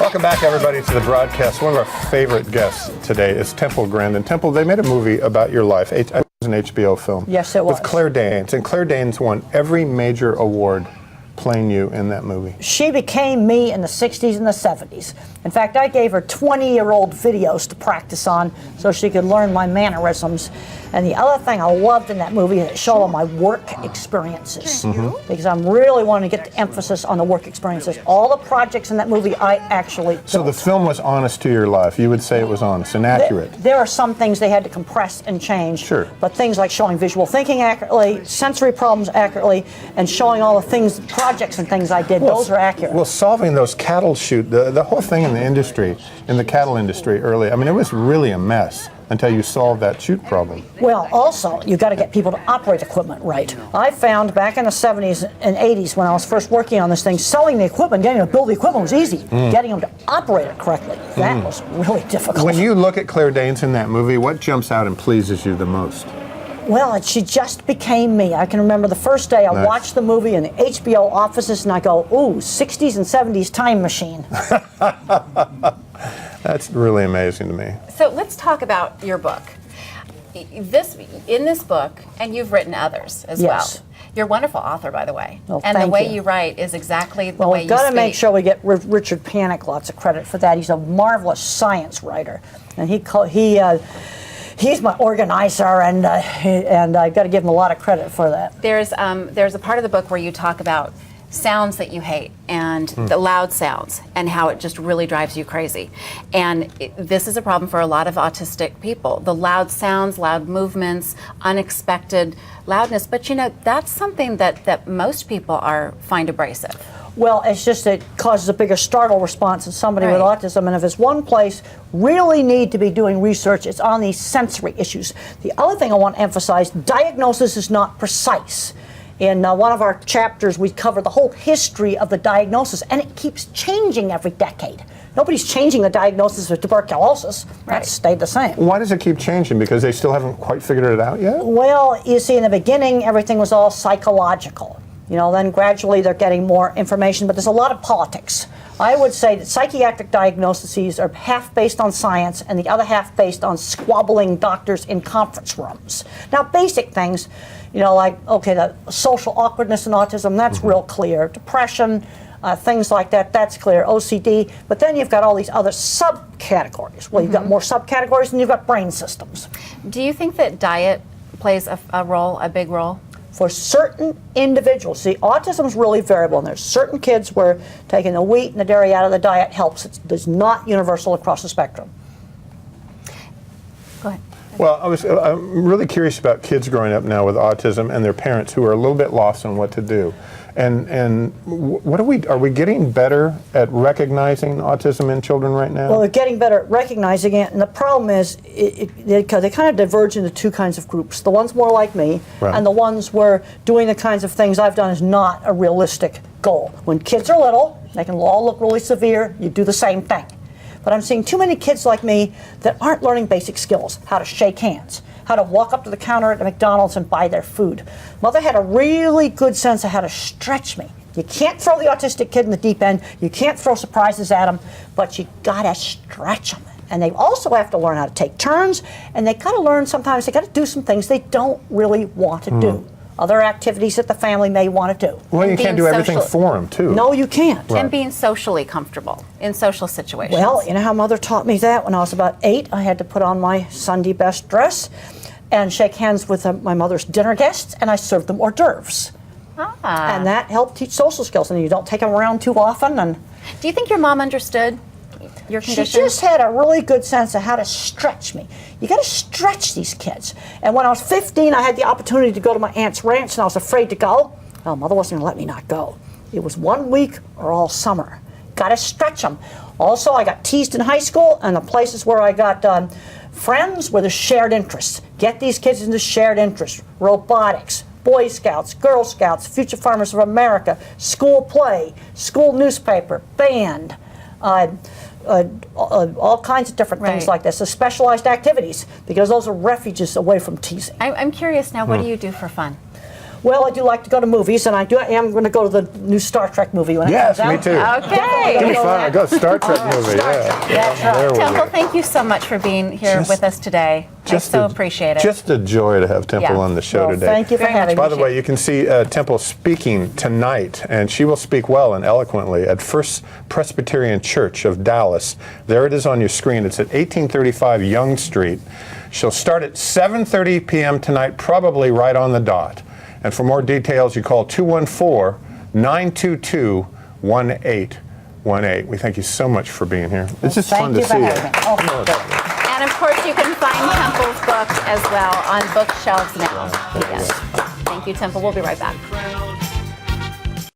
Welcome back, everybody, to the broadcast. One of our favorite guests today is Temple Grandin. Temple, they made a movie about your life. It was an HBO film. Yes, it was. With Claire Danes. And Claire Danes won every major award playing you in that movie. She became me in the 60s and the 70s. In fact, I gave her 20-year-old videos to practice on so she could learn my mannerisms. And the other thing I loved in that movie is it showed all my work experiences. Because I'm really wanting to get the emphasis on the work experiences. All the projects in that movie I actually built. So the film was honest to your life. You would say it was honest and accurate. There are some things they had to compress and change. Sure. But things like showing visual thinking accurately, sensory problems accurately, and showing all the things, projects and things I did, those are accurate. Well, solving those cattle shoot, the whole thing in the industry, in the cattle industry early, I mean, it was really a mess until you solved that shoot problem. Well, also, you've got to get people to operate equipment right. I found back in the 70s and 80s when I was first working on this thing, selling the equipment, getting them to build the equipment was easy. Getting them to operate it correctly, that was really difficult. When you look at Claire Danes in that movie, what jumps out and pleases you the most? Well, she just became me. I can remember the first day I watched the movie in the HBO offices and I go, ooh, 60s and 70s time machine. That's really amazing to me. So let's talk about your book. In this book, and you've written others as well. You're a wonderful author, by the way. Well, and the way you. you write is exactly the well, way we've you got to speak. make sure we get Richard Panik lots of credit for that. He's a marvelous science writer, and he's my organizer, and I've got to give him a lot of credit for that. There's a part of the book where you talk about sounds that you hate and the loud sounds and how it just really drives you crazy. And this is a problem for a lot of autistic people. The loud sounds, loud movements, unexpected loudness. But you know, that's something that most people find abrasive. Well, it's just it causes a bigger startle response in somebody with autism, and if it's one place really need to be doing research, it's on these sensory issues. The other thing I want to emphasize, diagnosis is not precise. In one of our chapters, we cover the whole history of the diagnosis, and it keeps changing every decade. Nobody's changing the diagnosis of tuberculosis. That's stayed the same. Why does it keep changing? Because they still haven't quite figured it out yet? Well, you see, in the beginning, everything was all psychological. You know, then gradually they're getting more information, but there's a lot of politics. I would say that psychiatric diagnoses are half based on science and the other half based on squabbling doctors in conference rooms. Now, basic things, you know, like, okay, the social awkwardness in autism, that's real clear. Depression, things like that, that's clear. OCD, but then you've got all these other subcategories. Well, you've got more subcategories and you've got brain systems. Do you think that diet plays a big role? For certain individuals, see, autism is really variable, and there's certain kids where taking the wheat and the dairy out of the diet helps. It's not universal across the spectrum. Go ahead. Well, I'm really curious about kids growing up now with autism and their parents who are a little bit lost on what to do. And what are we getting better at recognizing autism in children right now? Well, they're getting better at recognizing it, and the problem is they kind of diverge into two kinds of groups. The ones more like me, and the ones where doing the kinds of things I've done is not a realistic goal. When kids are little, they can all look really severe, you do the same thing. But I'm seeing too many kids like me that aren't learning basic skills, how to shake hands, how to walk up to the counter at McDonald's and buy their food. Mother had a really good sense of how to stretch me. You can't throw the autistic kid in the deep end, you can't throw surprises at them, but you gotta stretch them. And they also have to learn how to take turns, and they gotta learn sometimes they gotta do some things they don't really want to do. Other activities that the family may want to do. Well, you can't do everything for them, too. No, you can't. And being socially comfortable in social situations. Well, you know how Mother taught me that? When I was about 8, I had to put on my Sunday best dress and shake hands with my mother's dinner guests, and I served them hors d'oeuvres. And that helped teach social skills, and you don't take them around too often. And do you think your mom understood your condition? She just had a really good sense of how to stretch me. You got to stretch these kids. And when I was 15, I had the opportunity to go to my aunt's ranch, and I was afraid to go. Well, Mother wasn't going to let me not go. It was 1 week or all summer. Got to stretch them. Also, I got teased in high school, and the places where I got friends were the shared interests. Get these kids into shared interests. Robotics, Boy Scouts, Girl Scouts, Future Farmers of America, school play, school newspaper, band, all kinds of different things like this, specialized activities, because those are refuges away from teasing. I'm curious now, what do you do for fun? Well, I do like to go to movies, and I am going to go to the new Star Trek movie when it Yes, comes out. me too. Okay. Give me fun. I go Star Trek movie. Star Yeah. Trek. That's right. There we Temple, go. thank you so much for being here with us today. I so appreciate it. Just a joy to have Temple Yeah. on the show Well, today. thank you for Very much. having me. By the way, you can see Temple speaking tonight, and she will speak well and eloquently at First Presbyterian Church of Dallas. There it is on your screen. It's at 1835 Young Street. She'll start at 7:30 p.m. tonight, probably right on the dot. And for more details, you call 214-922-1818. We thank you so much for being here. It's just fun to see Thank you. you for having me. Oh, good. And of course, you can find Temple's book as well on bookshelves now. Yes. Thank you, Temple. We'll be right back.